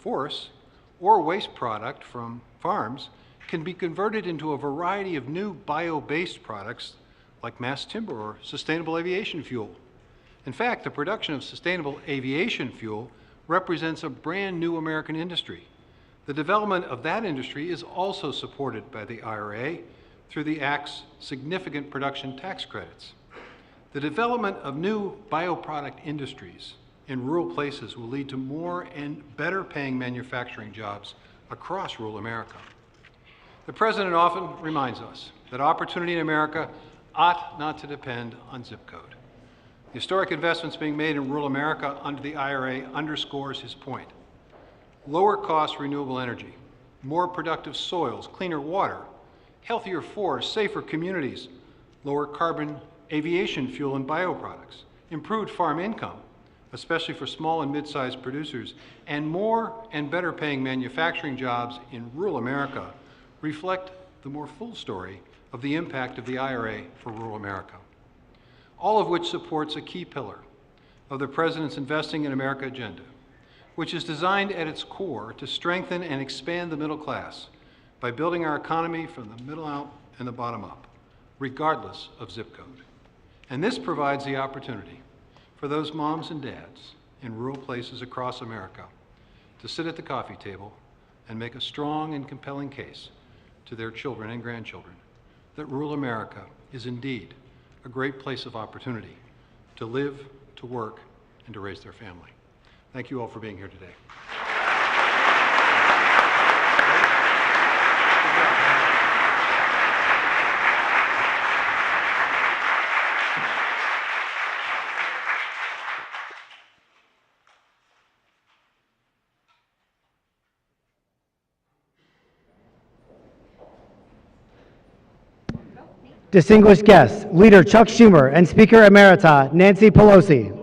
forests or waste product from farms can be converted into a variety of new bio-based products like mass timber or sustainable aviation fuel. In fact, the production of sustainable aviation fuel represents a brand new American industry. The development of that industry is also supported by the IRA through the Act's significant production tax credits. The development of new bioproduct industries in rural places will lead to more and better paying manufacturing jobs across rural America. The President often reminds us that opportunity in America ought not to depend on zip code. The historic investments being made in rural America under the IRA underscores his point. Lower cost renewable energy, more productive soils, cleaner water, healthier forests, safer communities, lower carbon aviation fuel and bioproducts, improved farm income, especially for small and mid-sized producers, and more and better paying manufacturing jobs in rural America reflect the more full story of the impact of the IRA for rural America. All of which supports a key pillar of the President's Investing in America agenda, which is designed at its core to strengthen and expand the middle class by building our economy from the middle out and the bottom up, regardless of zip code. And this provides the opportunity for those moms and dads in rural places across America to sit at the coffee table and make a strong and compelling case to their children and grandchildren that rural America is indeed a great place of opportunity to live, to work, and to raise their family. Thank you all for being here today. Distinguished guests, Leader Chuck Schumer and Speaker Emerita Nancy Pelosi.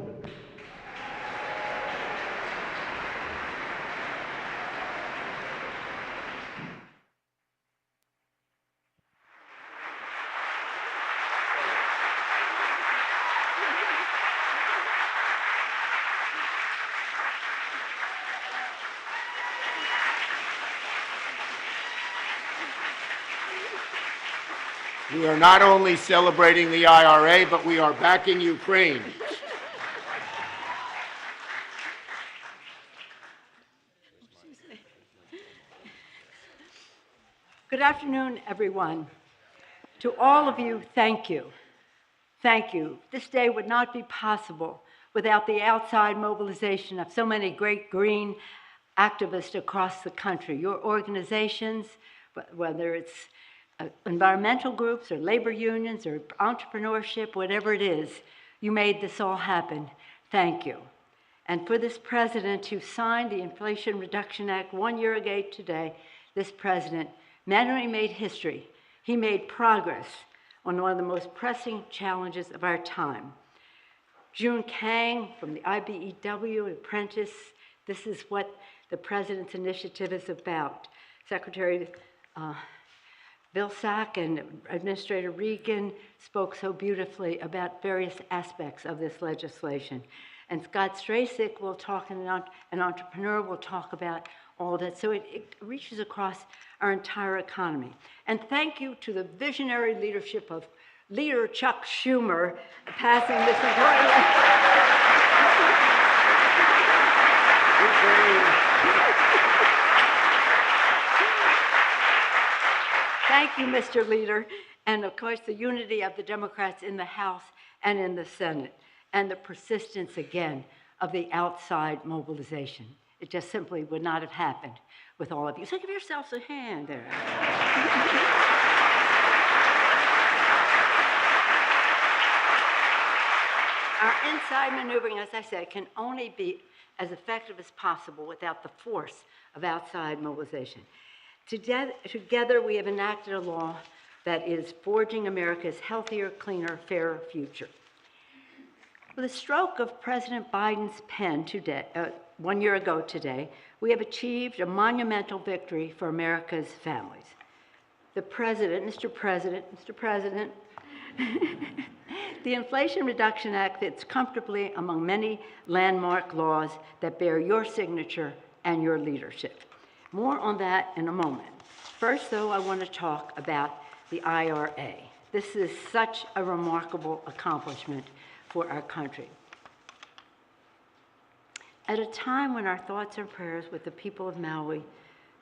We are not only celebrating the IRA, but we are backing Ukraine. Good afternoon, everyone. To all of you, thank you. Thank you. This day would not be possible without the outside mobilization of so many great green activists across the country. Your organizations, whether it's environmental groups or labor unions or entrepreneurship, whatever it is, you made this all happen. Thank you. And for this president who signed the Inflation Reduction Act 1 year ago today, this president not only made history, he made progress on one of the most pressing challenges of our time. June Kang from the IBEW, Apprentice, this is what the president's initiative is about. Secretary Vilsack and Administrator Regan spoke so beautifully about various aspects of this legislation. And Scott Stracek will talk, and an entrepreneur will talk about all that. So it reaches across our entire economy. And thank you to the visionary leadership of Leader Chuck Schumer passing this important Thank you, Mr. Leader, and of course the unity of the Democrats in the House and in the Senate, and the persistence again of the outside mobilization. It just simply would not have happened with all of you. So give yourselves a hand there. Our inside maneuvering, as I said, can only be as effective as possible without the force of outside mobilization. Together, we have enacted a law that is forging America's healthier, cleaner, fairer future. With the stroke of President Biden's pen today, 1 year ago today, we have achieved a monumental victory for America's families. The President, Mr. President, the Inflation Reduction Act fits comfortably among many landmark laws that bear your signature and your leadership. More on that in a moment. First, though, I want to talk about the IRA. This is such a remarkable accomplishment for our country. At a time when our thoughts and prayers with the people of Maui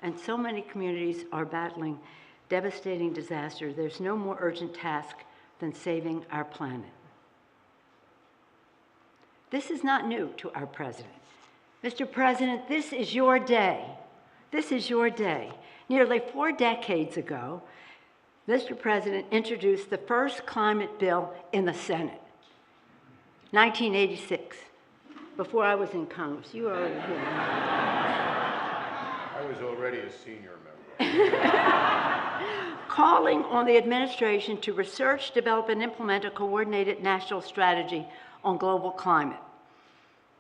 and so many communities are battling devastating disaster, there's no more urgent task than saving our planet. This is not new to our president. Mr. President, this is your day. This is your day. Nearly 4 decades ago, Mr. President introduced the first climate bill in the Senate. 1986, before I was in Congress. You were already here. I was already a senior member. Calling on the administration to research, develop, and implement a coordinated national strategy on global climate.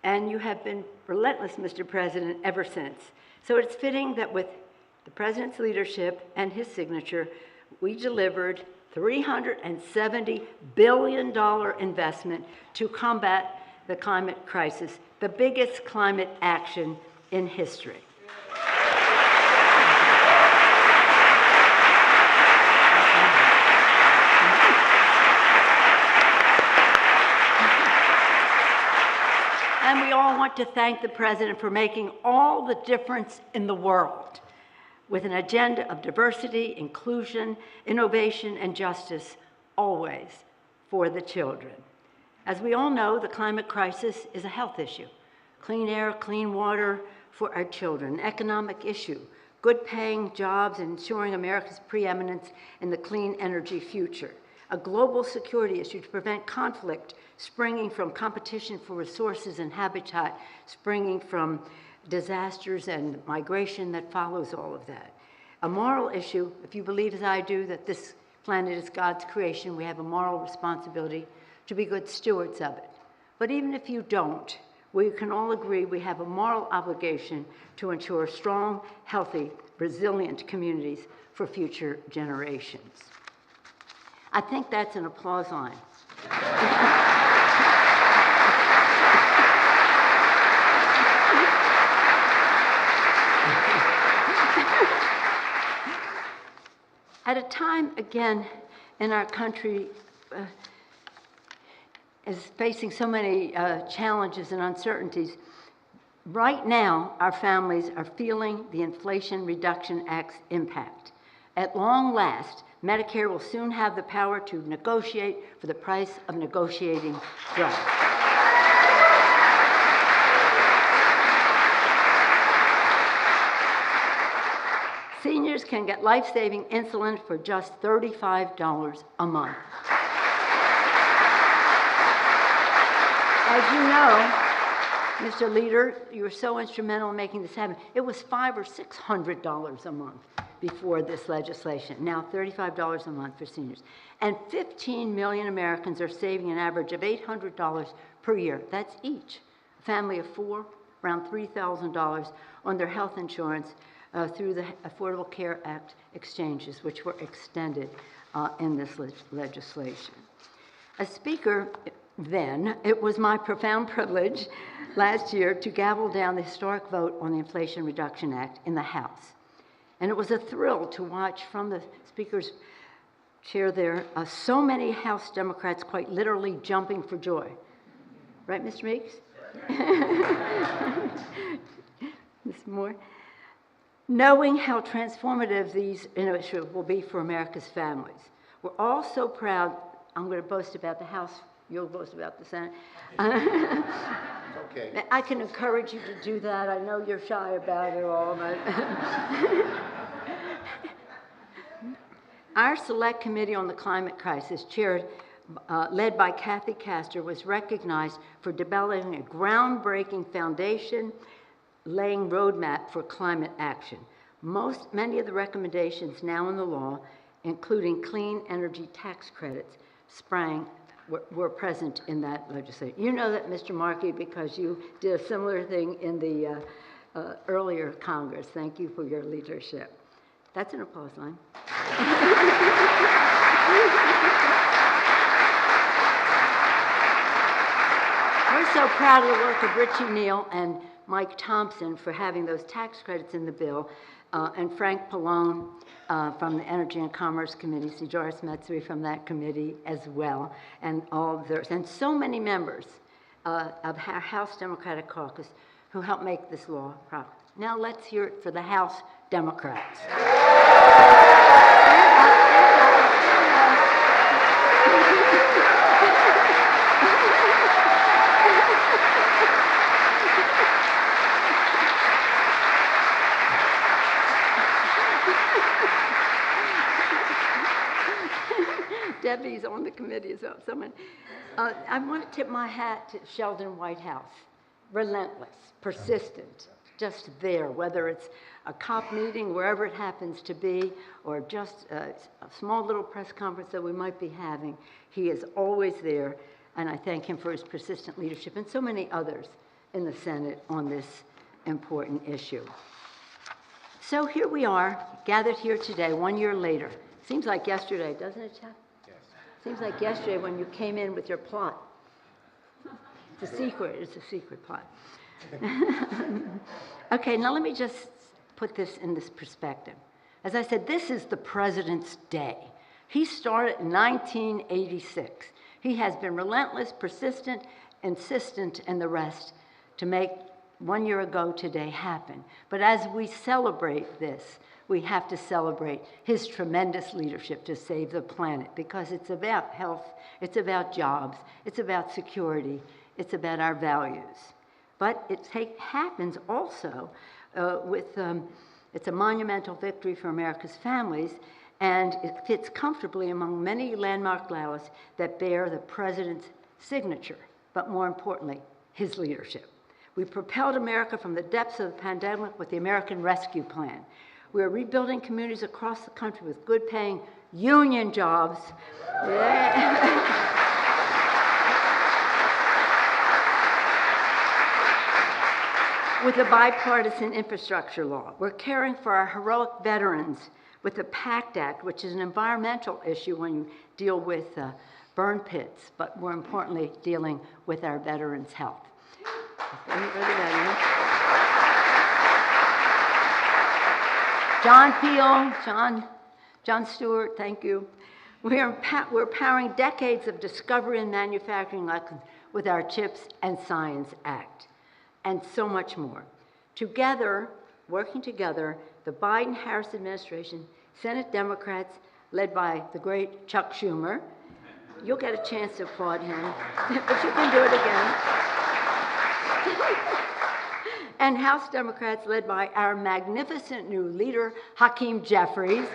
And you have been relentless, Mr. President, ever since. So it's fitting that with the President's leadership and his signature, we delivered $370 billion investment to combat the climate crisis, the biggest climate action in history. And we all want to thank the President for making all the difference in the world with an agenda of diversity, inclusion, innovation, and justice, always for the children. As we all know, the climate crisis is a health issue. Clean air, clean water for our children, an economic issue, good paying jobs and ensuring America's preeminence in the clean energy future, a global security issue to prevent conflict springing from competition for resources and habitat, springing from disasters and migration that follows all of that. A moral issue, if you believe as I do that this planet is God's creation, we have a moral responsibility to be good stewards of it. But even if you don't, we can all agree we have a moral obligation to ensure strong, healthy, resilient communities for future generations. I think that's an applause line. At a time, again, in our country is facing so many challenges and uncertainties, right now, our families are feeling the Inflation Reduction Act's impact. At long last, Medicare will soon have the power to negotiate for the price of negotiating drugs. Seniors can get life-saving insulin for just $35 a month. As you know, Mr. Leader, you were so instrumental in making this happen. It was $500 or $600 a month before this legislation. Now $35 a month for seniors. And 15 million Americans are saving an average of $800 per year. That's each. A family of 4, around $3,000 on their health insurance through the Affordable Care Act exchanges, which were extended in this legislation. As Speaker, then, it was my profound privilege last year to gavel down the historic vote on the Inflation Reduction Act in the House. And it was a thrill to watch from the Speaker's chair there so many House Democrats quite literally jumping for joy. Right, Mr. Meeks? Ms. Moore? Knowing how transformative these initiatives will be for America's families. We're all so proud. I'm going to boast about the House. You'll boast about the Senate. Okay. I can encourage you to do that. I know you're shy about it all, but our Select Committee on the Climate Crisis, led by Kathy Castor, was recognized for developing a groundbreaking foundation laying roadmap for climate action. Many of the recommendations now in the law, including clean energy tax credits, were present in that legislation. You know that, Mr. Markey, because you did a similar thing in the earlier Congress. Thank you for your leadership. That's an applause line. We're so proud of the work of Richie Neal and Mike Thompson for having those tax credits in the bill, and Frank Pallone from the Energy and Commerce Committee, see Doris Metzry from that committee as well, and all of theirs, and so many members of our House Democratic Caucus who helped make this law proper. Now let's hear it for the House Democrats. Debbie's on the committee as well. I want to tip my hat to Sheldon Whitehouse. Relentless, persistent, just there, whether it's a COP meeting, wherever it happens to be, or just a small little press conference that we might be having. He is always there, and I thank him for his persistent leadership, and so many others in the Senate on this important issue. So here we are, gathered here today, 1 year later. Seems like yesterday, doesn't it, Chuck? Seems like yesterday when you came in with your plot. It's a secret plot. Okay, now let me just put this in this perspective. As I said, this is the president's day. He started in 1986. He has been relentless, persistent, insistent, and the rest to make 1 year ago today happen. But as we celebrate this, we have to celebrate his tremendous leadership to save the planet, because it's about health, it's about jobs, it's about security, it's about our values. But it happens also it's a monumental victory for America's families, and it fits comfortably among many landmark laws that bear the president's signature, but more importantly, his leadership. We propelled America from the depths of the pandemic with the American Rescue Plan. We are rebuilding communities across the country with good-paying union jobs. With a bipartisan infrastructure law. We're caring for our heroic veterans with the PACT Act, which is an environmental issue when you deal with burn pits, but more importantly, dealing with our veterans' health. John Peel, John Stewart, thank you. We're powering decades of discovery and manufacturing lessons with our CHIPS and Science Act, and so much more. Together, working together, the Biden-Harris administration, Senate Democrats, led by the great Chuck Schumer, you'll get a chance to applaud him, but you can do it again. And House Democrats led by our magnificent new leader, Hakeem Jeffries.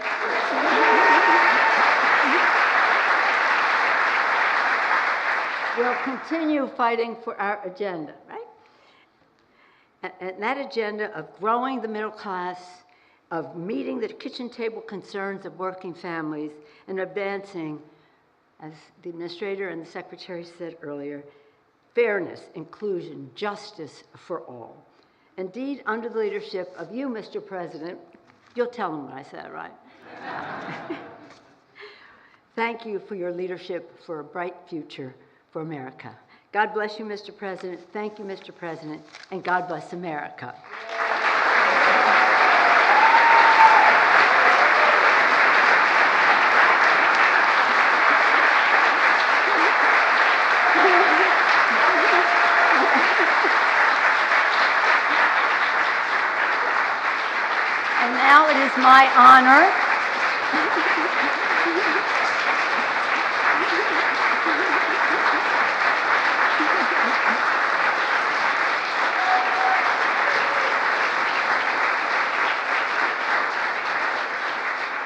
Will continue fighting for our agenda, right? And that agenda of growing the middle class, of meeting the kitchen table concerns of working families, and advancing, as the administrator and the secretary said earlier, fairness, inclusion, justice for all. Indeed, under the leadership of you, Mr. President, you'll tell them what I said, right? Thank you for your leadership for a bright future for America. God bless you, Mr. President. Thank you, Mr. President, and God bless America. And now it is my honor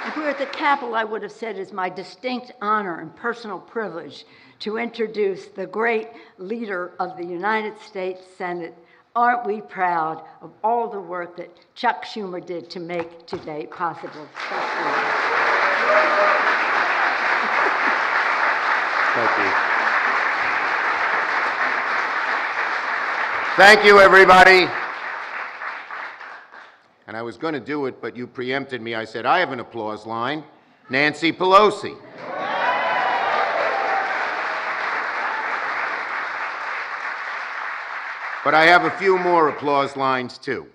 if we were at the Capitol, I would have said it's my distinct honor and personal privilege to introduce the great leader of the United States Senate. Aren't we proud of all the work that Chuck Schumer did to make today possible? Thank you. Thank you, everybody. And I was going to do it, but you preempted me. I said, I have an applause line. Nancy Pelosi. But I have a few more applause lines, too.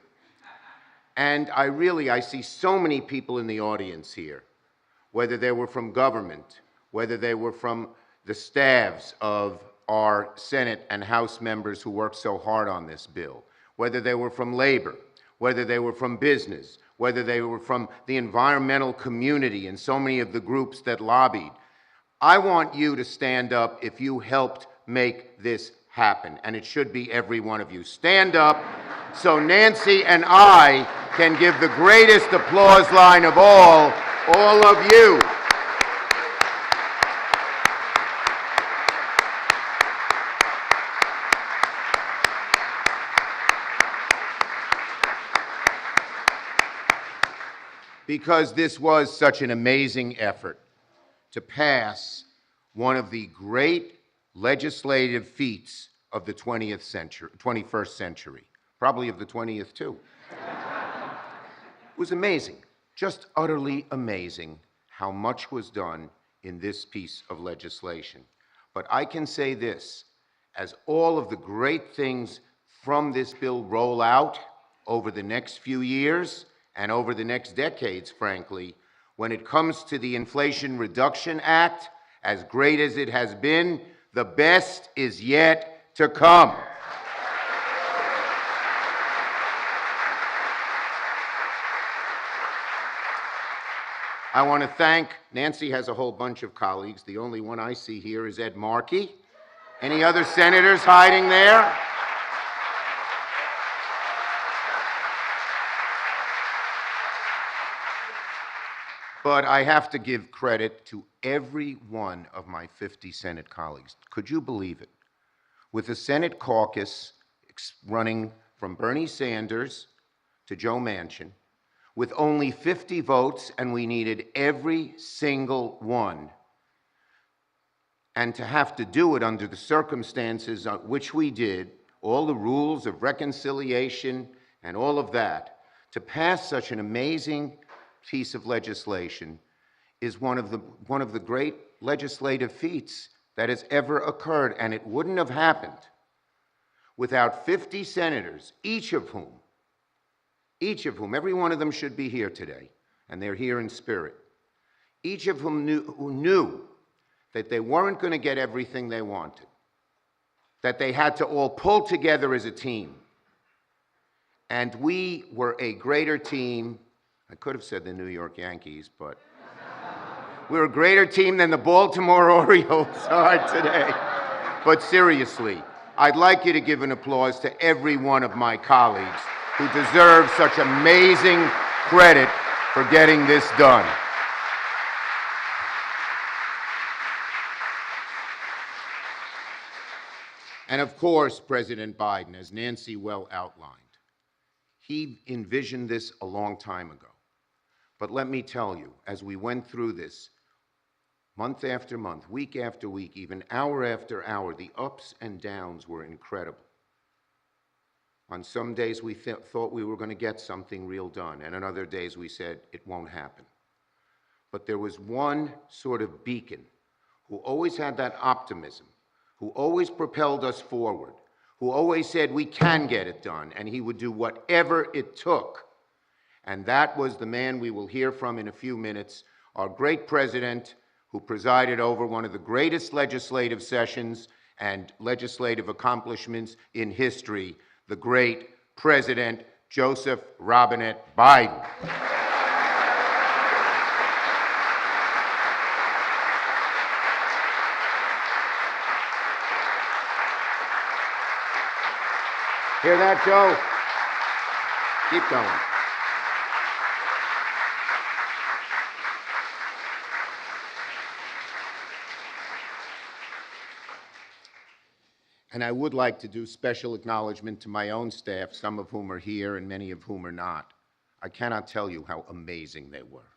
And I see so many people in the audience here, whether they were from government, whether they were from the staffs of our Senate and House members who worked so hard on this bill, whether they were from labor, whether they were from business, whether they were from the environmental community and so many of the groups that lobbied. I want you to stand up if you helped make this happen, and it should be every one of you. Stand up so Nancy and I can give the greatest applause line of all of you. Because this was such an amazing effort to pass one of the great legislative feats of the 21st century, probably of the 20th too. It was amazing, just utterly amazing how much was done in this piece of legislation. But I can say this, as all of the great things from this bill roll out over the next few years, and over the next decades, frankly, when it comes to the Inflation Reduction Act, as great as it has been, the best is yet to come. I want to thank, Nancy has a whole bunch of colleagues. The only one I see here is Ed Markey. Any other senators hiding there? But I have to give credit to every one of my 50 Senate colleagues. Could you believe it? With the Senate caucus running from Bernie Sanders to Joe Manchin, with only 50 votes, and we needed every single one, and to have to do it under the circumstances which we did, all the rules of reconciliation and all of that, to pass such an amazing piece of legislation is one of the great legislative feats that has ever occurred, and it wouldn't have happened without 50 senators, each of whom, every one of them should be here today, and they're here in spirit, each of whom knew that they weren't going to get everything they wanted, that they had to all pull together as a team, and we were a greater team. I could have said the New York Yankees, but we're a greater team than the Baltimore Orioles are today. But seriously, I'd like you to give an applause to every one of my colleagues who deserve such amazing credit for getting this done. And of course, President Biden, as Nancy well outlined, he envisioned this a long time ago. But let me tell you, as we went through this, month after month, week after week, even hour after hour, the ups and downs were incredible. On some days we thought we were going to get something real done, and on other days we said it won't happen. But there was one sort of beacon who always had that optimism, who always propelled us forward, who always said we can get it done, and he would do whatever it took. And that was the man we will hear from in a few minutes, our great president, who presided over one of the greatest legislative sessions and legislative accomplishments in history, the great President Joseph Robinette Biden. Hear that, Joe? Keep going. And I would like to do special acknowledgement to my own staff, some of whom are here and many of whom are not. I cannot tell you how amazing they were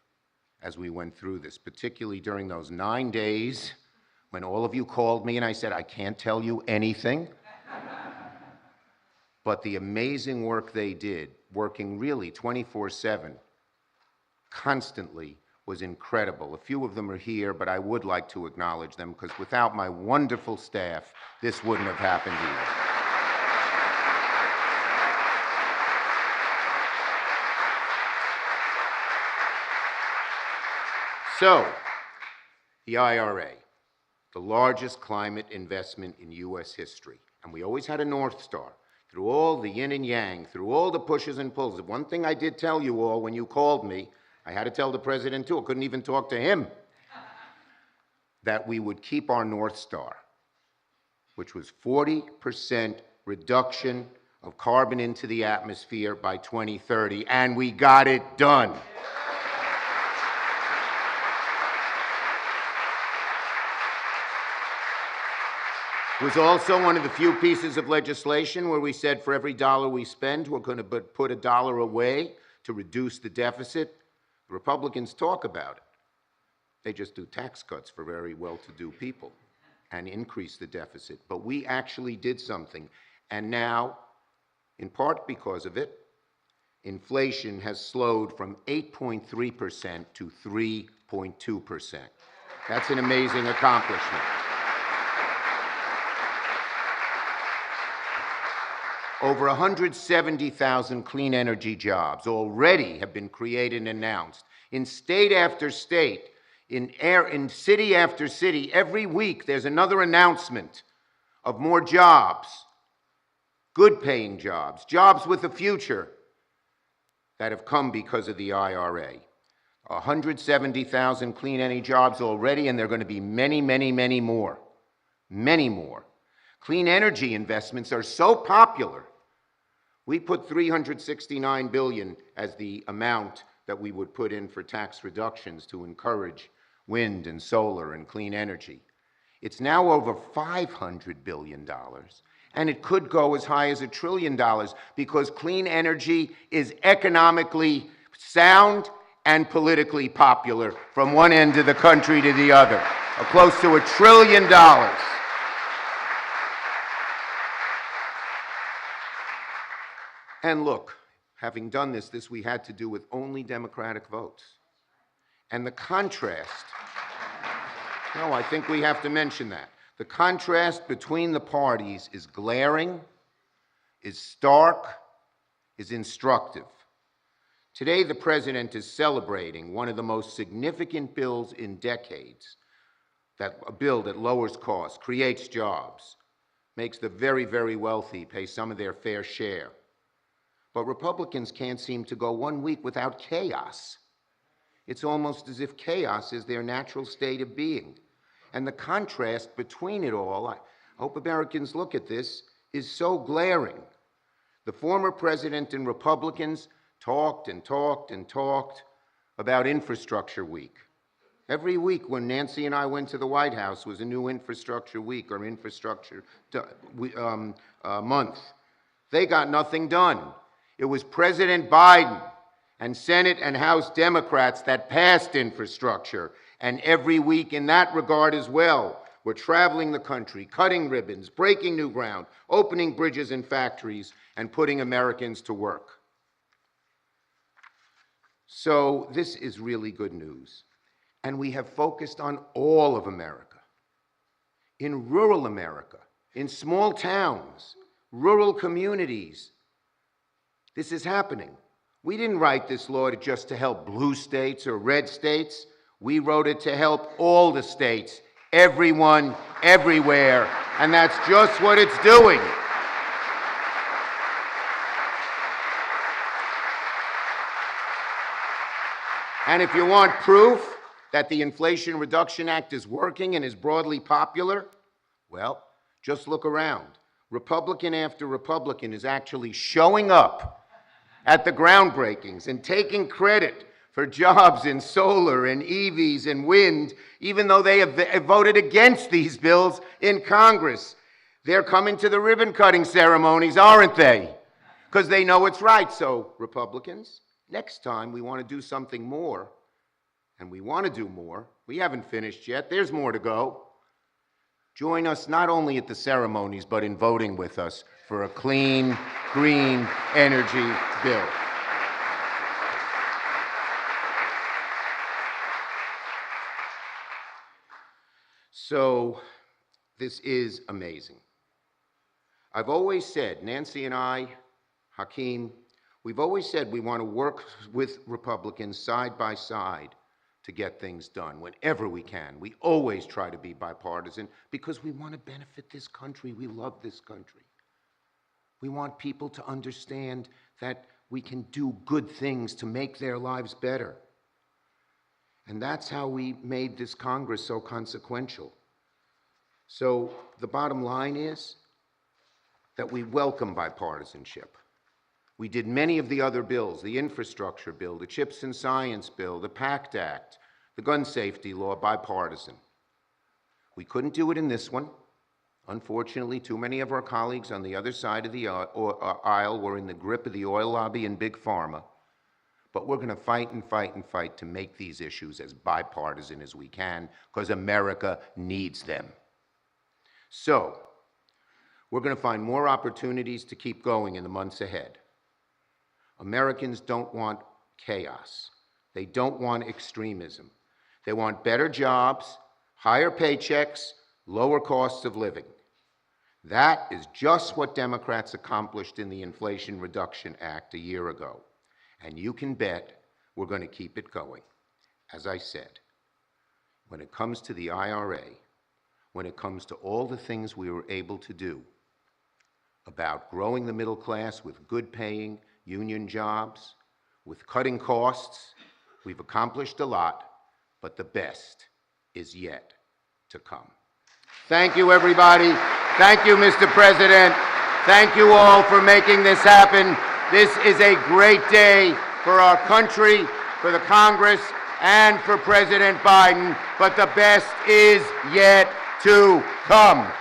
as we went through this, particularly during those 9 days when all of you called me and I said, I can't tell you anything. But the amazing work they did, working really 24/7, constantly, was incredible. A few of them are here, but I would like to acknowledge them because without my wonderful staff, this wouldn't have happened either. So, the IRA, the largest climate investment in U.S. history. And we always had a North Star. Through all the yin and yang, through all the pushes and pulls. One thing I did tell you all when you called me, I had to tell the president too, I couldn't even talk to him, that we would keep our North Star, which was 40% reduction of carbon into the atmosphere by 2030, and we got it done. It was also one of the few pieces of legislation where we said for every dollar we spend, we're going to put a dollar away to reduce the deficit. The Republicans talk about it. They just do tax cuts for very well-to-do people and increase the deficit. But we actually did something. And now, in part because of it, inflation has slowed from 8.3% to 3.2%. That's an amazing accomplishment. Over 170,000 clean energy jobs already have been created and announced. In state after state, in city after city, every week there's another announcement of more jobs, good paying jobs, jobs with a future that have come because of the IRA. 170,000 clean energy jobs already, and there are going to be many, many, many more. Many more. Clean energy investments are so popular. We put $369 billion as the amount that we would put in for tax reductions to encourage wind and solar and clean energy. It's now over $500 billion, and it could go as high as $1 trillion because clean energy is economically sound and politically popular from one end of the country to the other. Close to $1 trillion. And look, having done this we had to do with only Democratic votes. And the contrast, no, I think we have to mention that. The contrast between the parties is glaring, is stark, is instructive. Today, the president is celebrating one of the most significant bills in decades, a bill that lowers costs, creates jobs, makes the very, very wealthy pay some of their fair share. But Republicans can't seem to go 1 week without chaos. It's almost as if chaos is their natural state of being. And the contrast between it all, I hope Americans look at this, is so glaring. The former president and Republicans talked and talked and talked about Infrastructure Week. Every week when Nancy and I went to the White House was a new Infrastructure Week or Infrastructure Month. They got nothing done. It was President Biden and Senate and House Democrats that passed infrastructure. And every week in that regard as well, we're traveling the country, cutting ribbons, breaking new ground, opening bridges and factories, and putting Americans to work. So this is really good news. And we have focused on all of America. In rural America, in small towns, rural communities, this is happening. We didn't write this law just to help blue states or red states. We wrote it to help all the states, everyone, everywhere, and that's just what it's doing. And if you want proof that the Inflation Reduction Act is working and is broadly popular, well, just look around. Republican after Republican is actually showing up at the groundbreakings and taking credit for jobs in solar and EVs and wind, even though they have voted against these bills in Congress. They're coming to the ribbon-cutting ceremonies, aren't they? Because they know it's right. So, Republicans, next time we want to do something more, and we want to do more. We haven't finished yet. There's more to go. Join us not only at the ceremonies, but in voting with us for a clean, green energy bill. So, this is amazing. I've always said, Nancy and I, Hakeem, we've always said we want to work with Republicans side by side to get things done whenever we can. We always try to be bipartisan because we want to benefit this country. We love this country. We want people to understand that we can do good things to make their lives better. And that's how we made this Congress so consequential. So the bottom line is that we welcome bipartisanship. We did many of the other bills, the infrastructure bill, the CHIPS and Science bill, the PACT Act, the gun safety law, bipartisan. We couldn't do it in this one. Unfortunately, too many of our colleagues on the other side of the aisle were in the grip of the oil lobby and big pharma. But we're going to fight and fight and fight to make these issues as bipartisan as we can, because America needs them. So, we're going to find more opportunities to keep going in the months ahead. Americans don't want chaos. They don't want extremism. They want better jobs, higher paychecks, lower costs of living. That is just what Democrats accomplished in the Inflation Reduction Act a year ago. And you can bet we're going to keep it going. As I said, when it comes to the IRA, when it comes to all the things we were able to do about growing the middle class with good-paying union jobs, with cutting costs, we've accomplished a lot, but the best is yet to come. Thank you, everybody. Thank you, Mr. President. Thank you all for making this happen. This is a great day for our country, for the Congress, and for President Biden, but the best is yet to come.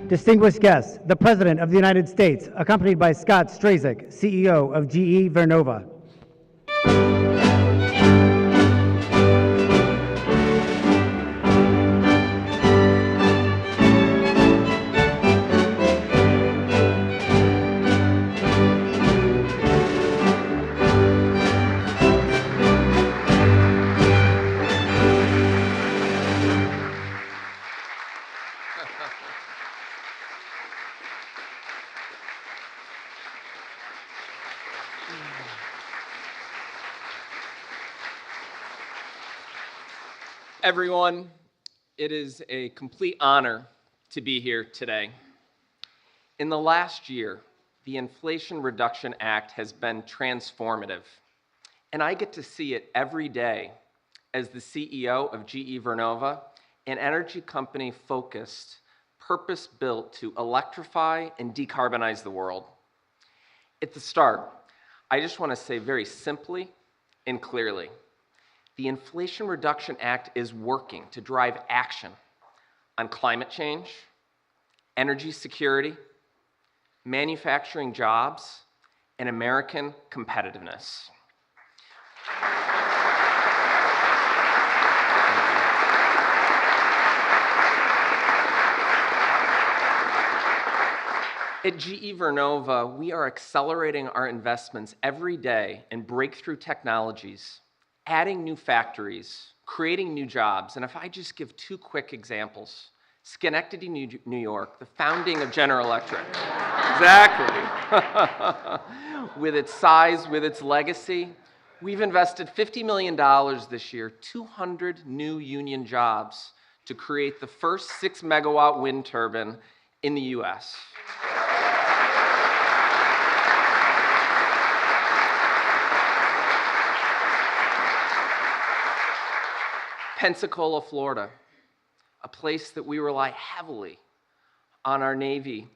Distinguished guests, the President of the United States, accompanied by Scott Strazik, CEO of GE Vernova. Everyone, it is a complete honor to be here today. In the last year, the Inflation Reduction Act has been transformative, and I get to see it every day as the CEO of GE Vernova, an energy company focused, purpose-built to electrify and decarbonize the world. At the start, I just want to say very simply and clearly, the Inflation Reduction Act is working to drive action on climate change, energy security, manufacturing jobs, and American competitiveness. At GE Vernova, we are accelerating our investments every day in breakthrough technologies, adding new factories, creating new jobs. And if I just give two quick examples, Schenectady, New York, the founding of General Electric. Exactly. With its size, with its legacy, we've invested $50 million this year, 200 new union jobs to create the first 6-megawatt wind turbine in the US. Pensacola, Florida, a place that we rely heavily on our Navy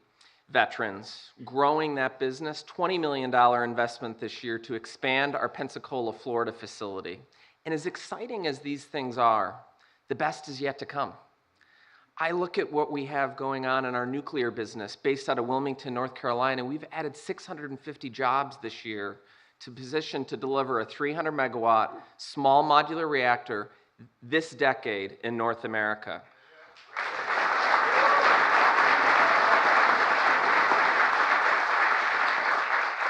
veterans, growing that business, $20 million investment this year to expand our Pensacola, Florida facility. And as exciting as these things are, the best is yet to come. I look at what we have going on in our nuclear business based out of Wilmington, North Carolina. We've added 650 jobs this year to position to deliver a 300 megawatt small modular reactor this decade in North America.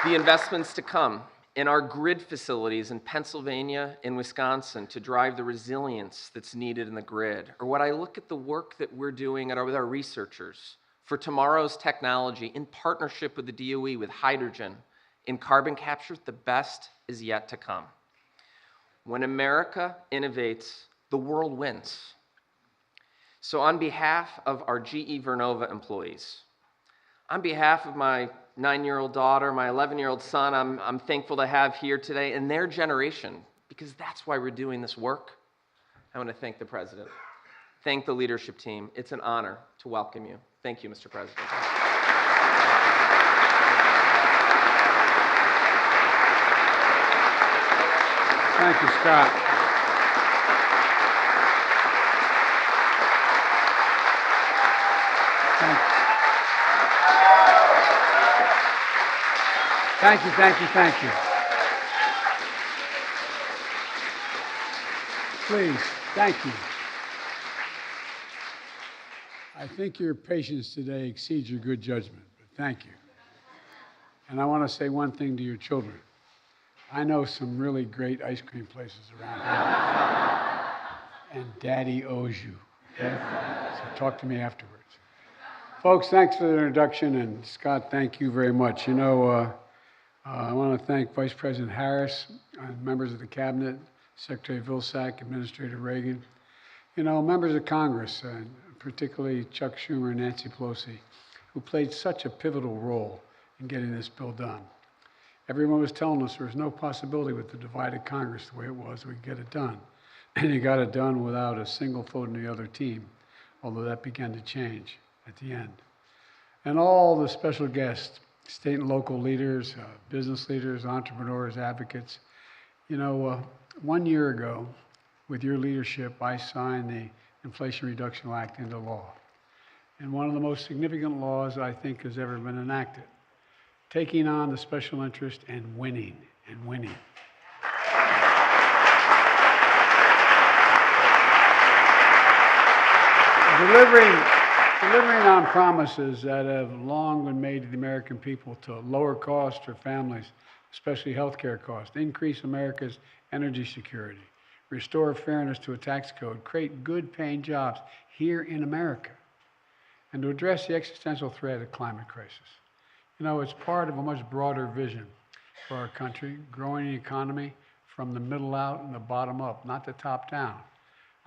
The investments to come in our grid facilities in Pennsylvania and Wisconsin to drive the resilience that's needed in the grid, or what I look at the work that we're doing with our researchers for tomorrow's technology in partnership with the DOE with hydrogen in carbon capture, the best is yet to come. When America innovates, the world wins. So on behalf of our GE Vernova employees, on behalf of my 9-year-old daughter, my 11-year-old son, I'm thankful to have here today, and their generation, because that's why we're doing this work. I want to thank the President, thank the leadership team. It's an honor to welcome you. Thank you, Mr. President. Thank you, Scott. Thank you, thank you, thank you. Please, thank you. I think your patience today exceeds your good judgment, but thank you. And I want to say one thing to your children. I know some really great ice cream places around here. And Daddy owes you. Okay? So talk to me afterwards. Folks, thanks for the introduction, and Scott, thank you very much. You know, I want to thank Vice President Harris, members of the Cabinet, Secretary Vilsack, Administrator Reagan, you know, members of Congress, particularly Chuck Schumer and Nancy Pelosi, who played such a pivotal role in getting this bill done. Everyone was telling us there was no possibility with the divided Congress the way it was, we could get it done. And you got it done without a single vote in the other team, although that began to change at the end. And all the special guests, state and local leaders, business leaders, entrepreneurs, advocates. You know, 1 year ago, with your leadership, I signed the Inflation Reduction Act into law. And one of the most significant laws I think has ever been enacted. Taking on the special interest and winning, and winning. Delivering on promises that have long been made to the American people to lower costs for families, especially health care costs, increase America's energy security, restore fairness to a tax code, create good paying jobs here in America, and to address the existential threat of climate crisis. You know, it's part of a much broader vision for our country, growing the economy from the middle out and the bottom up, not the top down.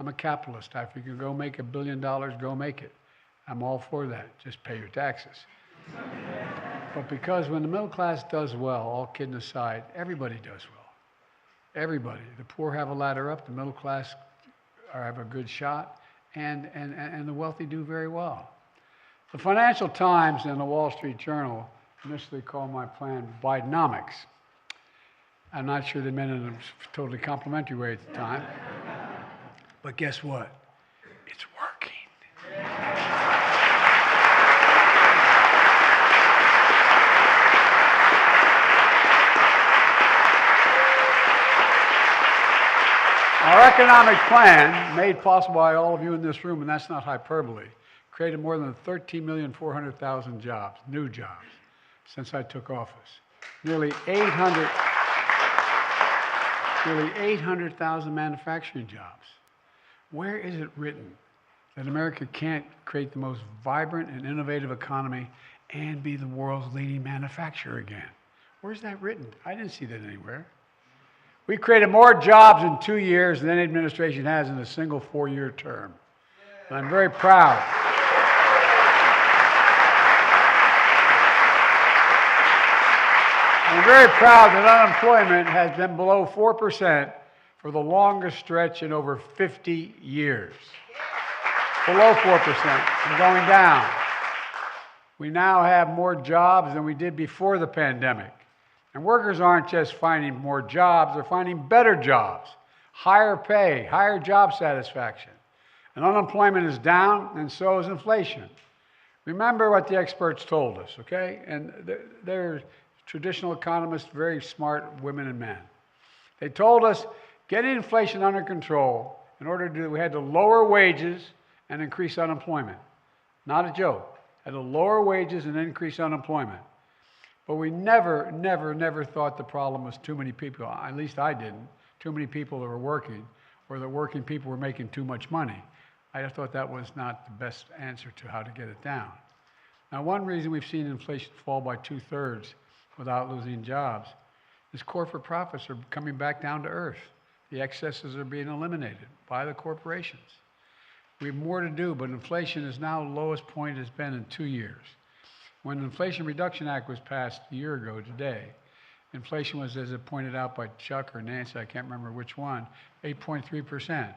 I'm a capitalist. If you can go make $1 billion, go make it. I'm all for that. Just pay your taxes. But because when the middle class does well, all kidding aside, everybody does well. Everybody. The poor have a ladder up, the middle class have a good shot, and the wealthy do very well. The Financial Times and the Wall Street Journal initially called my plan Bidenomics. I'm not sure they meant it in a totally complimentary way at the time. But guess what? It's working. Our economic plan, made possible by all of you in this room, and that's not hyperbole, created more than 13,400,000 jobs, new jobs, since I took office. Nearly 800,000 manufacturing jobs. Where is it written that America can't create the most vibrant and innovative economy and be the world's leading manufacturer again? Where's that written? I didn't see that anywhere. We created more jobs in 2 years than any administration has in a single 4-year term. And I'm very proud. I'm very proud that unemployment has been below 4% for the longest stretch in over 50 years. Below 4% and going down. We now have more jobs than we did before the pandemic. And workers aren't just finding more jobs, they're finding better jobs, higher pay, higher job satisfaction. And unemployment is down, and so is inflation. Remember what the experts told us, okay? And they're traditional economists, very smart women and men. They told us getting inflation under control, in order to do, we had to lower wages and increase unemployment. Not a joke. Had to lower wages and increase unemployment. But we never thought the problem was too many people, at least I didn't, too many people that were working, or that working people were making too much money. I just thought that was not the best answer to how to get it down. Now, one reason we've seen inflation fall by 2/3 without losing jobs is corporate profits are coming back down to earth. The excesses are being eliminated by the corporations. We have more to do, but inflation is now the lowest point it's been in 2 years. When the Inflation Reduction Act was passed a year ago today, inflation was, as it pointed out by Chuck or Nancy, I can't remember which one, 8.3%.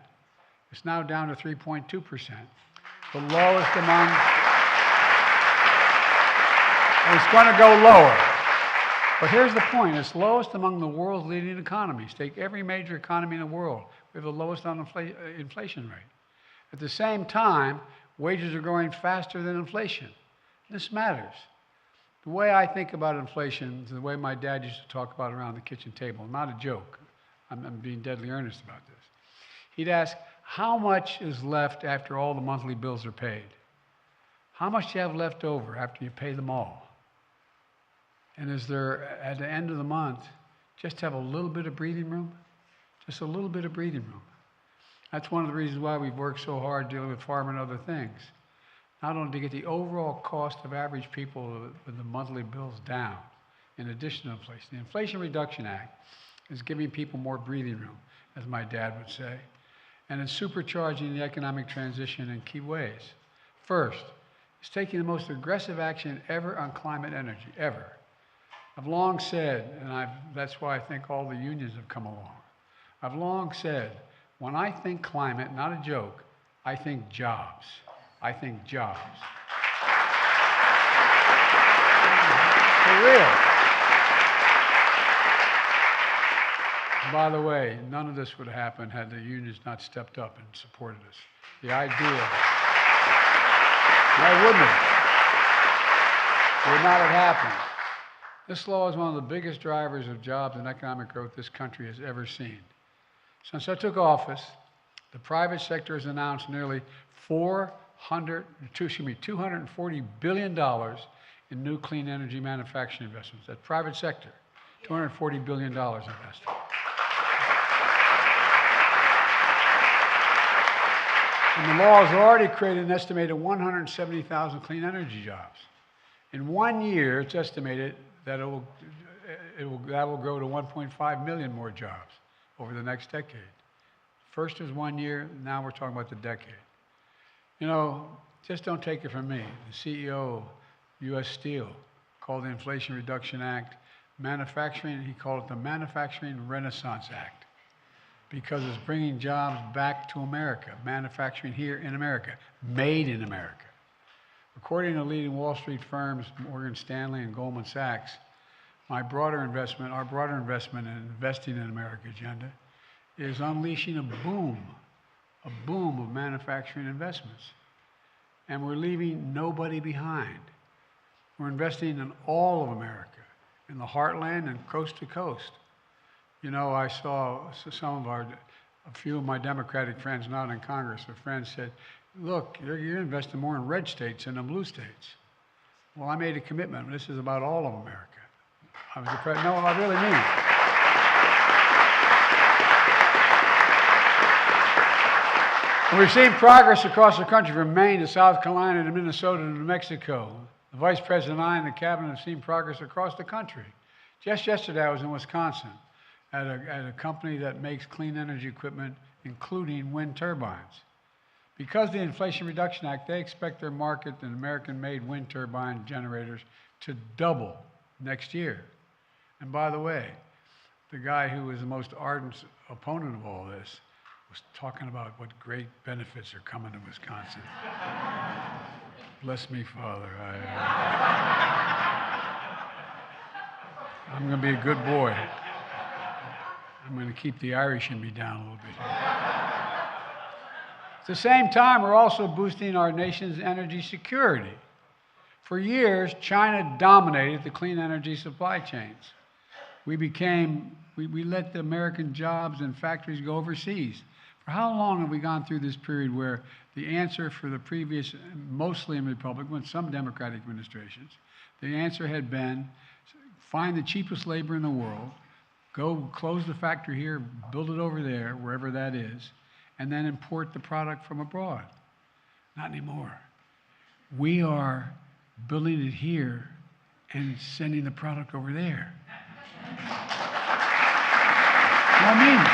It's now down to 3.2%, the lowest among, and it's going to go lower. But here's the point, it's lowest among the world's leading economies. Take every major economy in the world, we have the lowest inflation rate. At the same time, wages are growing faster than inflation. This matters. The way I think about inflation is the way my dad used to talk about it around the kitchen table. Not a joke. I'm being deadly earnest about this. He'd ask, how much is left after all the monthly bills are paid? How much do you have left over after you pay them all? And is there, at the end of the month, just have a little bit of breathing room? Just a little bit of breathing room. That's one of the reasons why we've worked so hard dealing with farm and other things. Not only to get the overall cost of average people with the monthly bills down, in addition to inflation. The Inflation Reduction Act is giving people more breathing room, as my dad would say, and it's supercharging the economic transition in key ways. First, it's taking the most aggressive action ever on climate energy, ever. I've long said, and that's why I think all the unions have come along. I've long said, when I think climate, not a joke, I think jobs. I think jobs. For real. By the way, none of this would have happened had the unions not stepped up and supported us. The idea, why wouldn't it? Would not have happened. This law is one of the biggest drivers of jobs and economic growth this country has ever seen. Since I took office, the private sector has announced nearly $240 billion in new clean energy manufacturing investments. That private sector, $240 billion invested. And the law has already created an estimated 170,000 clean energy jobs. In 1 year, it's estimated that that will grow to 1.5 million more jobs over the next decade. First was 1 year, now we're talking about the decade. You know, just don't take it from me. The CEO of U.S. Steel called the Inflation Reduction Act manufacturing, he called it the Manufacturing Renaissance Act, because it's bringing jobs back to America, manufacturing here in America, made in America. According to leading Wall Street firms, Morgan Stanley and Goldman Sachs, our broader investment in investing in America agenda is unleashing a boom of manufacturing investments. And we're leaving nobody behind. We're investing in all of America, in the heartland and coast to coast. You know, I saw a few of my Democratic friends not in Congress, a friend said, look, you're investing more in red states than in blue states. Well, I made a commitment. This is about all of America. I was impressed. No, I really mean it. We've seen progress across the country from Maine to South Carolina to Minnesota to New Mexico. The Vice President and I and the Cabinet have seen progress across the country. Just yesterday, I was in Wisconsin at a company that makes clean energy equipment, including wind turbines. Because of the Inflation Reduction Act, they expect their market in American-made wind turbine generators to double next year. And by the way, the guy who was the most ardent opponent of all this was talking about what great benefits are coming to Wisconsin. Bless me, Father. I'm going to be a good boy. I'm going to keep the Irish in me down a little bit. At the same time, we're also boosting our nation's energy security. For years, China dominated the clean energy supply chains. We let the American jobs and factories go overseas. For how long have we gone through this period where the answer for the previous, mostly in Republican, some Democratic administrations, the answer had been find the cheapest labor in the world, go close the factory here, build it over there, wherever that is, and then import the product from abroad? Not anymore. We are building it here and sending the product over there. I mean,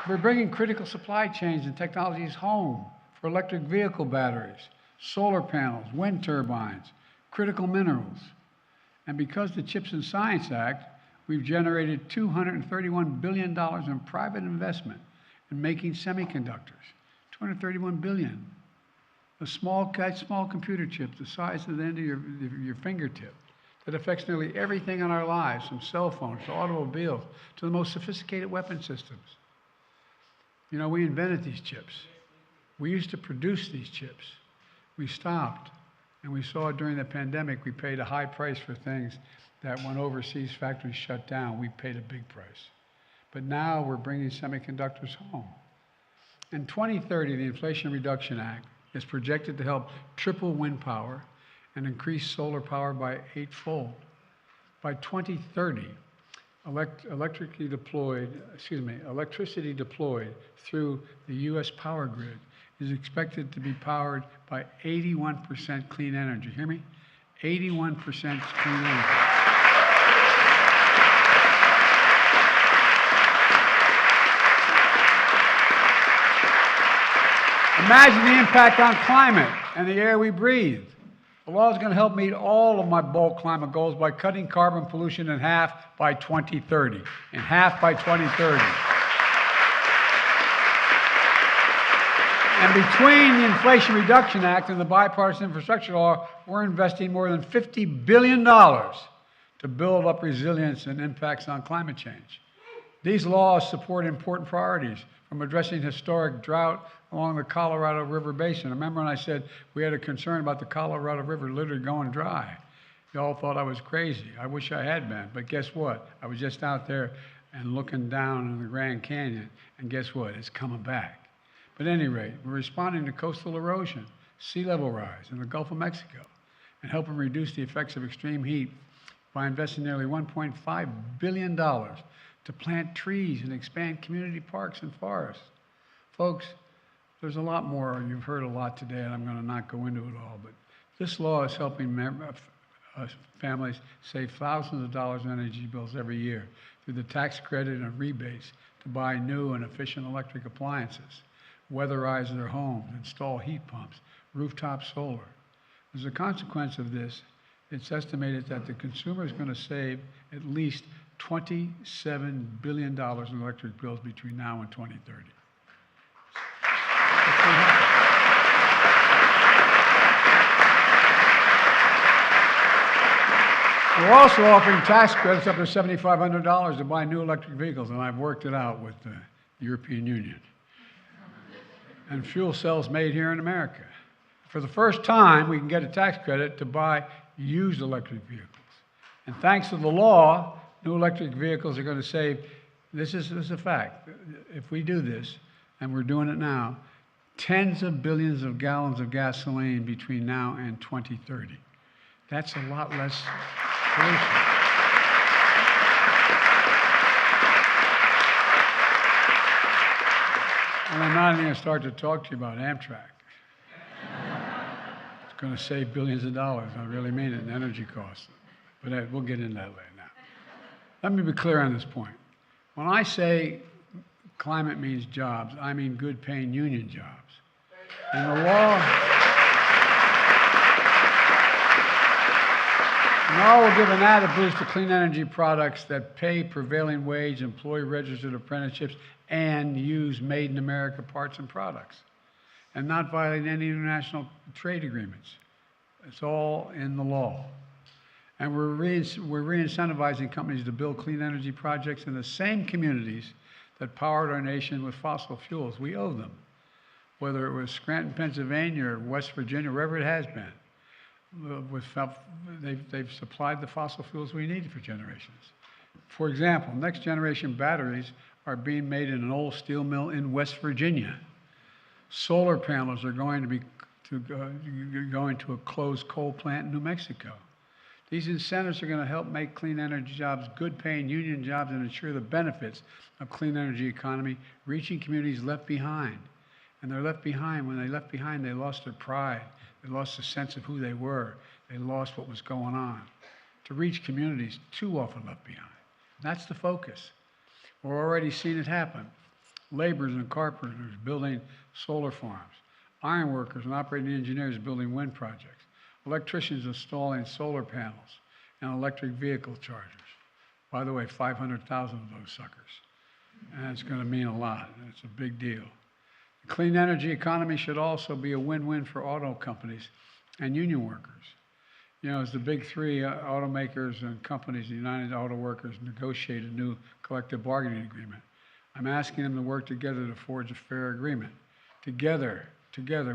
we're bringing critical supply chains and technologies home for electric vehicle batteries, solar panels, wind turbines, critical minerals. And because the CHIPS and Science Act, we've generated $231 billion in private investment in making semiconductors. $231 billion. A small computer chip the size of the end of your fingertip that affects nearly everything in our lives, from cell phones to automobiles to the most sophisticated weapon systems. You know, we invented these chips. We used to produce these chips. We stopped, and we saw during the pandemic we paid a high price for things that when overseas factories shut down, we paid a big price. But now we're bringing semiconductors home. In 2030, the Inflation Reduction Act is projected to help triple wind power and increase solar power by 8-fold. By 2030, electricity deployed through the U.S. power grid is expected to be powered by 81% clean energy. Hear me? 81% clean energy. Imagine the impact on climate and the air we breathe. The law is going to help meet all of my bold climate goals by cutting carbon pollution in half by 2030. In half by 2030. And between the Inflation Reduction Act and the Bipartisan Infrastructure Law, we're investing more than $50 billion to build up resilience and impacts on climate change. These laws support important priorities, from addressing historic drought along the Colorado River Basin. Remember when I said we had a concern about the Colorado River literally going dry? You all thought I was crazy. I wish I had been, but guess what? I was just out there and looking down in the Grand Canyon, and guess what? It's coming back. But at any rate, we're responding to coastal erosion, sea level rise in the Gulf of Mexico, and helping reduce the effects of extreme heat by investing nearly $1.5 billion to plant trees and expand community parks and forests. Folks, there's a lot more. You've heard a lot today, and I'm going to not go into it all, but this law is helping families save thousands of dollars in energy bills every year through the tax credit and rebates to buy new and efficient electric appliances, weatherize their homes, install heat pumps, rooftop solar. As a consequence of this, it's estimated that the consumer is going to save at least $27 billion in electric bills between now and 2030. We're also offering tax credits up to $7,500 to buy new electric vehicles, and I've worked it out with the European Union. And fuel cells made here in America. For the first time, we can get a tax credit to buy used electric vehicles. And thanks to the law, new electric vehicles are going to save, this is a fact, if we do this, and we're doing it now, tens of billions of gallons of gasoline between now and 2030. That's a lot less pollution. And I'm not even going to start to talk to you about Amtrak. It's going to save billions of dollars, I really mean it, in energy costs. But we'll get into that later now. Let me be clear on this point. When I say climate means jobs, I mean good paying union jobs. And the law will give an added boost to clean energy products that pay prevailing wage, employ registered apprenticeships, and use made in America parts and products, and not violate any international trade agreements. It's all in the law. And we're re-incentivizing companies to build clean energy projects in the same communities that powered our nation with fossil fuels. We owe them, whether it was Scranton, Pennsylvania, or West Virginia, wherever it has been. They've supplied the fossil fuels we needed for generations. For example, next generation batteries are being made in an old steel mill in West Virginia. Solar panels are going to a closed coal plant in New Mexico. These incentives are going to help make clean energy jobs good paying union jobs and ensure the benefits of clean energy economy reaching communities left behind. And they're left behind. When they left behind, they lost their pride. They lost a sense of who they were. They lost what was going on. To reach communities too often left behind. That's the focus. We're already seeing it happen. Laborers and carpenters building solar farms. Iron workers and operating engineers building wind projects. Electricians installing solar panels and electric vehicle chargers. By the way, 500,000 of those suckers. And it's going to mean a lot. It's a big deal. The clean energy economy should also be a win-win for auto companies and union workers. You know, as the big three automakers and companies, the United Auto Workers, negotiate a new collective bargaining agreement, I'm asking them to work together to forge a fair agreement. Together,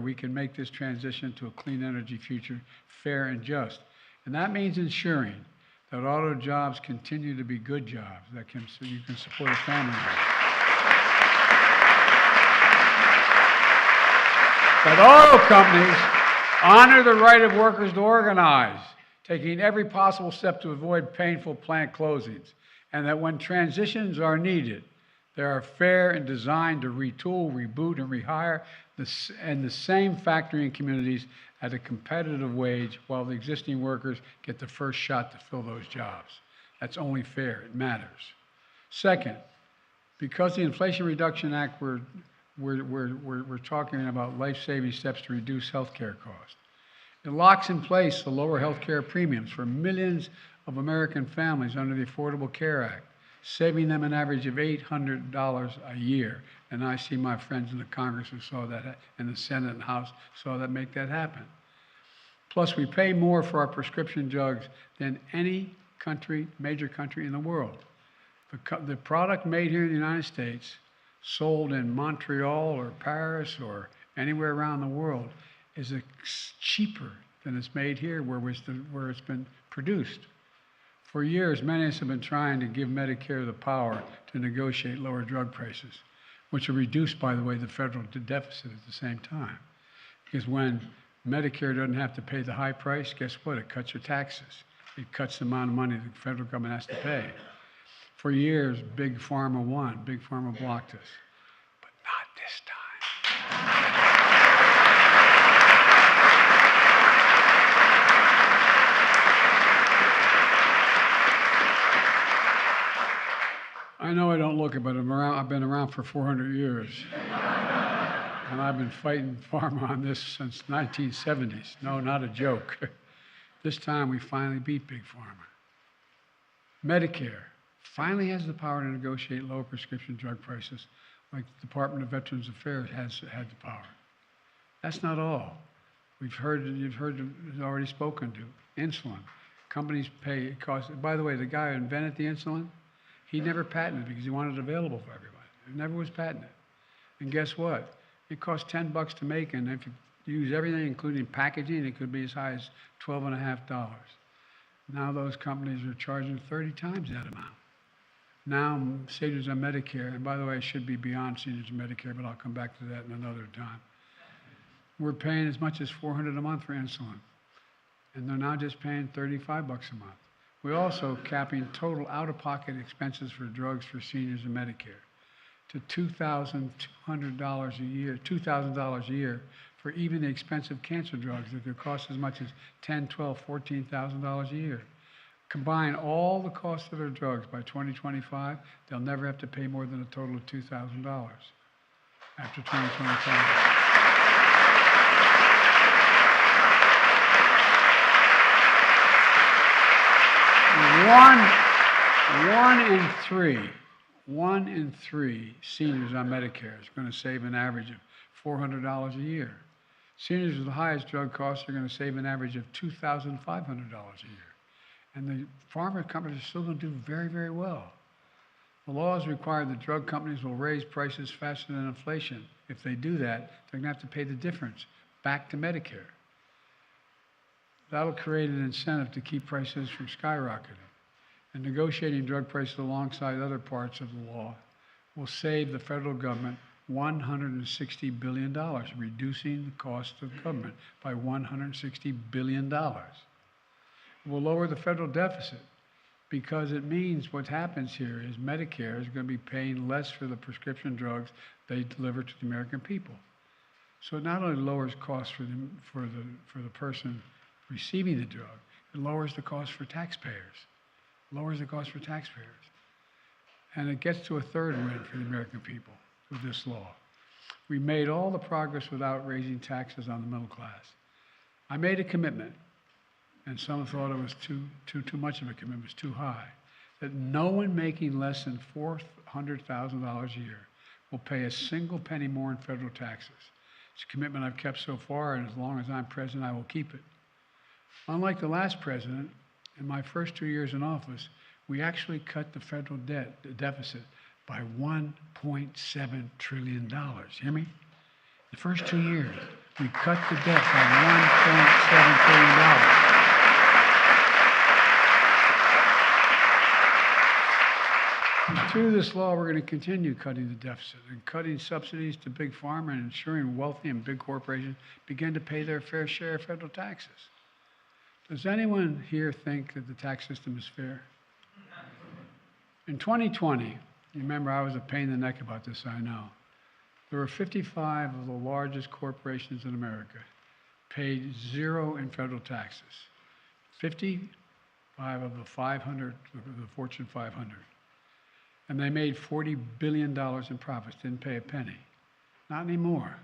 we can make this transition to a clean energy future fair and just. And that means ensuring that auto jobs continue to be good jobs so you can support a family. That auto companies honor the right of workers to organize, taking every possible step to avoid painful plant closings, and that when transitions are needed, they are fair and designed to retool, reboot, and rehire the same factory and communities at a competitive wage while the existing workers get the first shot to fill those jobs. That's only fair. It matters. Second, because the Inflation Reduction Act, we're talking about life-saving steps to reduce health care costs. It locks in place the lower health care premiums for millions of American families under the Affordable Care Act, saving them an average of $800 a year. And I see my friends in the Congress who saw that, in the Senate and House, saw that make that happen. Plus, we pay more for our prescription drugs than any country, major country in the world. The product made here in the United States, sold in Montreal or Paris or anywhere around the world, is cheaper than it's made here where it's been produced. For years, many of us have been trying to give Medicare the power to negotiate lower drug prices, which will reduce, by the way, the federal deficit at the same time. Because when Medicare doesn't have to pay the high price, guess what? It cuts your taxes. It cuts the amount of money the federal government has to pay. For years, Big Pharma won. Big Pharma blocked us. But not this time. I know I don't look it, but I've been around for 400 years. And I've been fighting pharma on this since 1970s. No, not a joke. This time we finally beat Big Pharma. Medicare finally has the power to negotiate lower prescription drug prices like the Department of Veterans Affairs has had the power. That's not all. You've heard it's already spoken to. Insulin. Companies pay, it costs, by the way, the guy who invented the insulin, he never patented it because he wanted it available for everybody. It never was patented. And guess what? It costs $10 to make, and if you use everything, including packaging, it could be as high as $12.50. Now those companies are charging 30 times that amount. Now seniors on Medicare, and by the way, it should be beyond seniors on Medicare, but I'll come back to that in another time. We're paying as much as $400 a month for insulin, and they're now just paying $35 a month. We're also capping total out-of-pocket expenses for drugs for seniors in Medicare to $2,200 a year, $2,000 a year for even the expensive cancer drugs that could cost as much as $10,000, $12,000, $14,000 a year. Combine all the costs of their drugs by 2025, they'll never have to pay more than a total of $2,000 after 2025. One in three seniors on Medicare is going to save an average of $400 a year. Seniors with the highest drug costs are going to save an average of $2,500 a year. And the pharma companies are still going to do very, very well. The laws require that drug companies will raise prices faster than inflation. If they do that, they're going to have to pay the difference back to Medicare. That'll create an incentive to keep prices from skyrocketing. And negotiating drug prices alongside other parts of the law will save the federal government $160 billion, reducing the cost of government by $160 billion. It will lower the federal deficit because it means what happens here is Medicare is going to be paying less for the prescription drugs they deliver to the American people. So it not only lowers costs for the person receiving the drug, it lowers the cost for taxpayers. Lowers the cost for taxpayers. And it gets to a third win for the American people with this law. We made all the progress without raising taxes on the middle class. I made a commitment, and some thought it was too much of a commitment, it was too high, that no one making less than $400,000 a year will pay a single penny more in federal taxes. It's a commitment I've kept so far, and as long as I'm president, I will keep it. Unlike the last president, in my first 2 years in office, we actually cut the federal deficit by $1.7 trillion. You hear me? The first 2 years, we cut the debt by $1.7 trillion. And through this law, we're going to continue cutting the deficit and cutting subsidies to big pharma and ensuring wealthy and big corporations begin to pay their fair share of federal taxes. Does anyone here think that the tax system is fair? In 2020, you remember I was a pain in the neck about this, I know. There were 55 of the largest corporations in America paid zero in federal taxes. 55 of the 500, the Fortune 500. And they made $40 billion in profits, didn't pay a penny. Not anymore.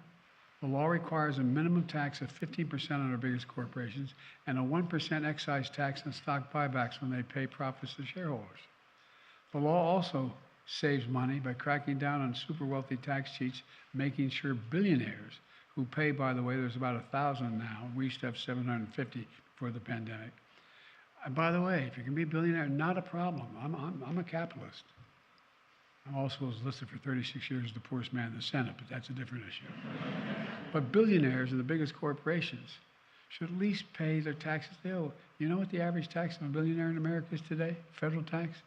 The law requires a minimum tax of 15% on our biggest corporations and a 1% excise tax on stock buybacks when they pay profits to shareholders. The law also saves money by cracking down on super wealthy tax cheats, making sure billionaires who pay, by the way, there's about 1,000 now. We used to have 750 before the pandemic. And by the way, if you can be a billionaire, not a problem. I'm a capitalist. I also was listed for 36 years as the poorest man in the Senate, but that's a different issue. But billionaires and the biggest corporations should at least pay their taxes they owe. You know what the average tax of a billionaire in America is today? Federal tax?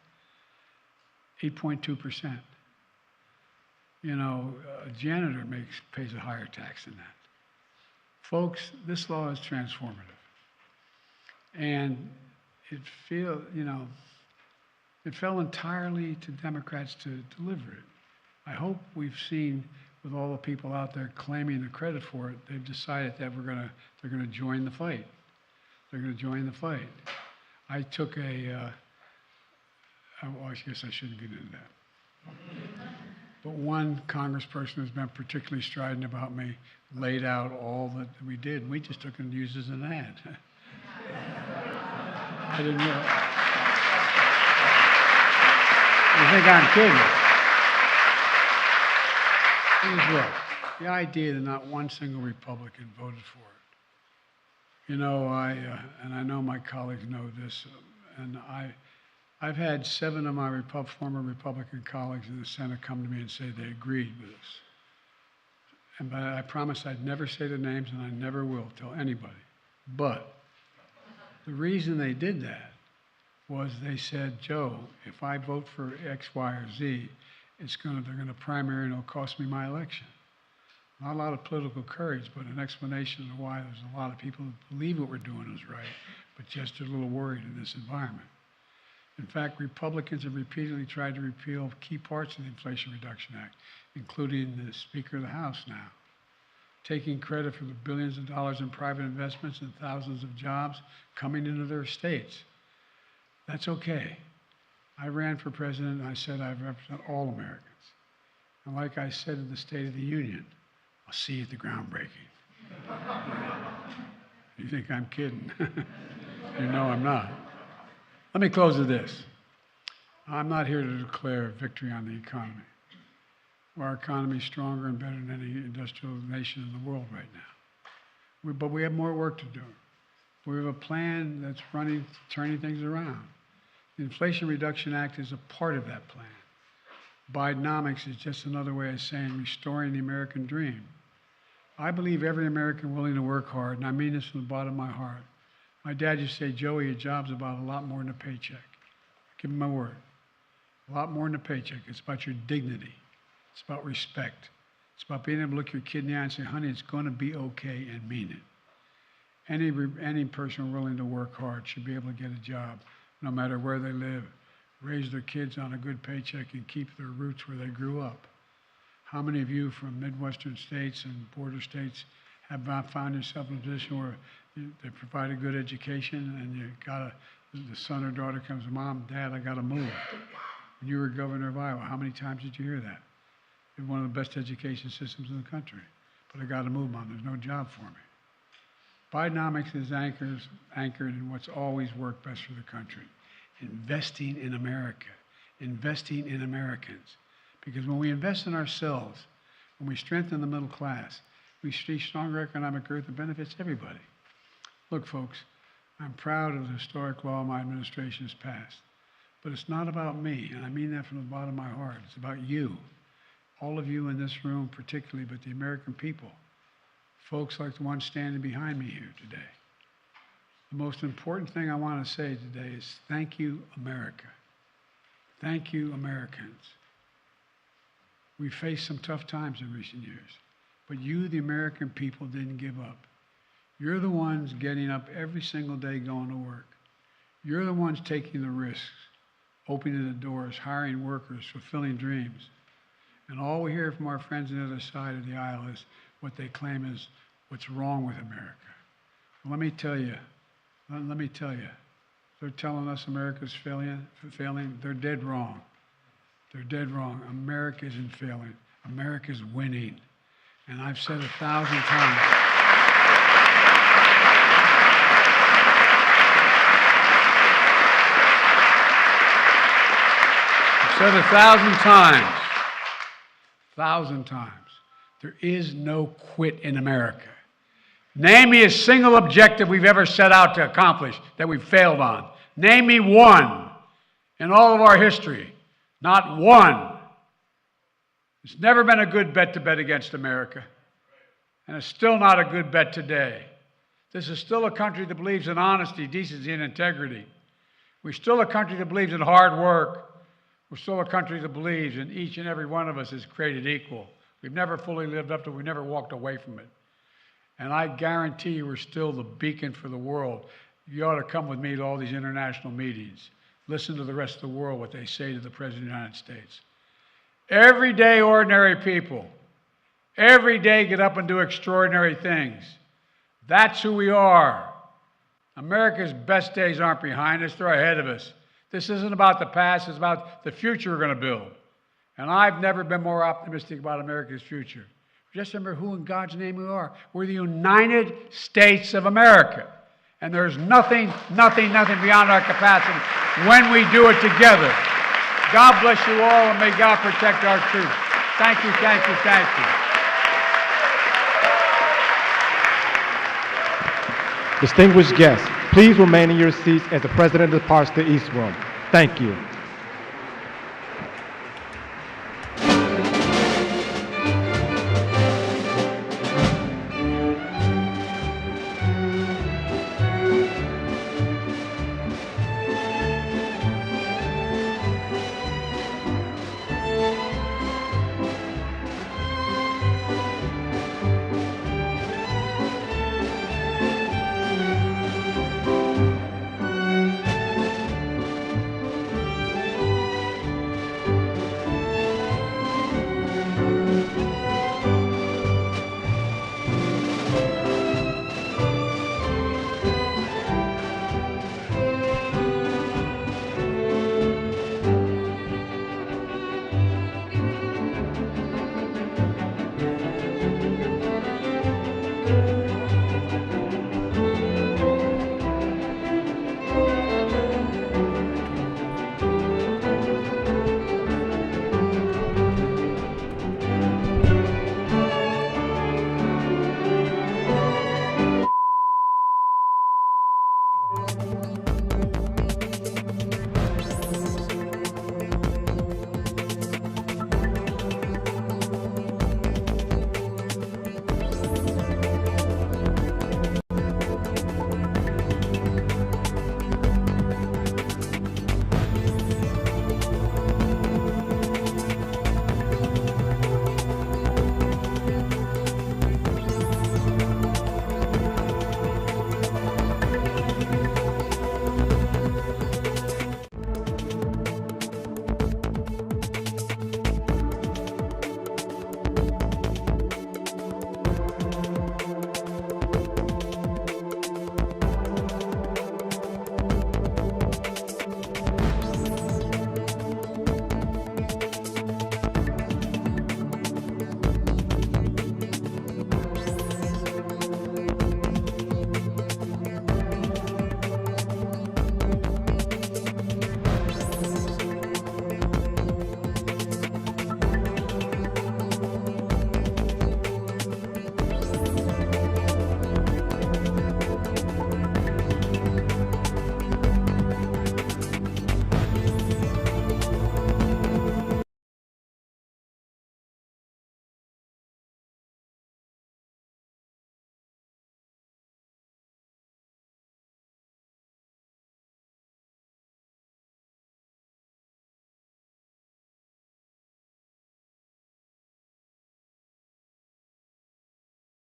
8.2%. You know, a janitor pays a higher tax than that. Folks, this law is transformative. And it fell entirely to Democrats to deliver it. I hope we've seen, with all the people out there claiming the credit for it, they've decided that they're gonna join the fight. They're gonna join the fight. I took I guess I shouldn't get into that. But one congressperson who's been particularly strident about me laid out all that we did. We just took it and used it as an ad. I didn't realize. You think I'm kidding? Here's what. The idea that not one single Republican voted for it. You know, and I know my colleagues know this, and I've had 7 of my former Republican colleagues in the Senate come to me and say they agreed with us. But I promised I'd never say the names, and I never will tell anybody. But the reason they did that was they said, Joe, if I vote for X, Y, or Z, they're going to primary and it'll cost me my election. Not a lot of political courage, but an explanation of why there's a lot of people who believe what we're doing is right, but just are a little worried in this environment. In fact, Republicans have repeatedly tried to repeal key parts of the Inflation Reduction Act, including the Speaker of the House now, taking credit for the billions of dollars in private investments and thousands of jobs coming into their states. That's okay. I ran for president and I said I represent all Americans. And like I said in the State of the Union, I'll see you at the groundbreaking. You think I'm kidding? You know I'm not. Let me close with this. I'm not here to declare victory on the economy. Our economy is stronger and better than any industrial nation in the world right now. But we have more work to do. We have a plan that's turning things around. The Inflation Reduction Act is a part of that plan. Bidenomics is just another way of saying restoring the American dream. I believe every American willing to work hard, and I mean this from the bottom of my heart. My dad used to say, Joey, a job's about a lot more than a paycheck. Give him my word. A lot more than a paycheck. It's about your dignity. It's about respect. It's about being able to look your kid in the eye and say, honey, it's going to be okay, and mean it. Any person willing to work hard should be able to get a job, no matter where they live, raise their kids on a good paycheck, and keep their roots where they grew up. How many of you from Midwestern states and border states have found yourself in a position where they provide a good education and the son or daughter comes, Mom, Dad, I got to move. And you were governor of Iowa. How many times did you hear that? We have one of the best education systems in the country. But I got to move, Mom. There's no job for me. Bidenomics is anchored in what's always worked best for the country. Investing in America. Investing in Americans. Because when we invest in ourselves, when we strengthen the middle class, we see stronger economic growth that benefits everybody. Look, folks, I'm proud of the historic law my administration has passed. But it's not about me, and I mean that from the bottom of my heart. It's about you. All of you in this room particularly, but the American people. Folks like the ones standing behind me here today. The most important thing I want to say today is thank you, America. Thank you, Americans. We faced some tough times in recent years, but you, the American people, didn't give up. You're the ones getting up every single day going to work. You're the ones taking the risks, opening the doors, hiring workers, fulfilling dreams. And all we hear from our friends on the other side of the aisle is what they claim is what's wrong with America. Well, let me tell you, they're telling us America's failing. They're dead wrong. They're dead wrong. America isn't failing. America's winning. And I've said 1,000 times. I've said 1,000 times. 1,000 times. There is no quit in America. Name me a single objective we've ever set out to accomplish that we've failed on. Name me one in all of our history. Not one. It's never been a good bet to bet against America. And it's still not a good bet today. This is still a country that believes in honesty, decency, and integrity. We're still a country that believes in hard work. We're still a country that believes in each and every one of us is created equal. We've never fully lived up to it. We've never walked away from it. And I guarantee you we're still the beacon for the world. You ought to come with me to all these international meetings. Listen to the rest of the world, what they say to the President of the United States. Everyday ordinary people, every day get up and do extraordinary things. That's who we are. America's best days aren't behind us, they're ahead of us. This isn't about the past, it's about the future we're going to build. And I've never been more optimistic about America's future. Just remember who in God's name we are. We're the United States of America. And there's nothing beyond our capacity when we do it together. God bless you all, and may God protect our troops. Thank you, thank you, thank you. Distinguished guests, please remain in your seats as the President departs the East Room. Thank you.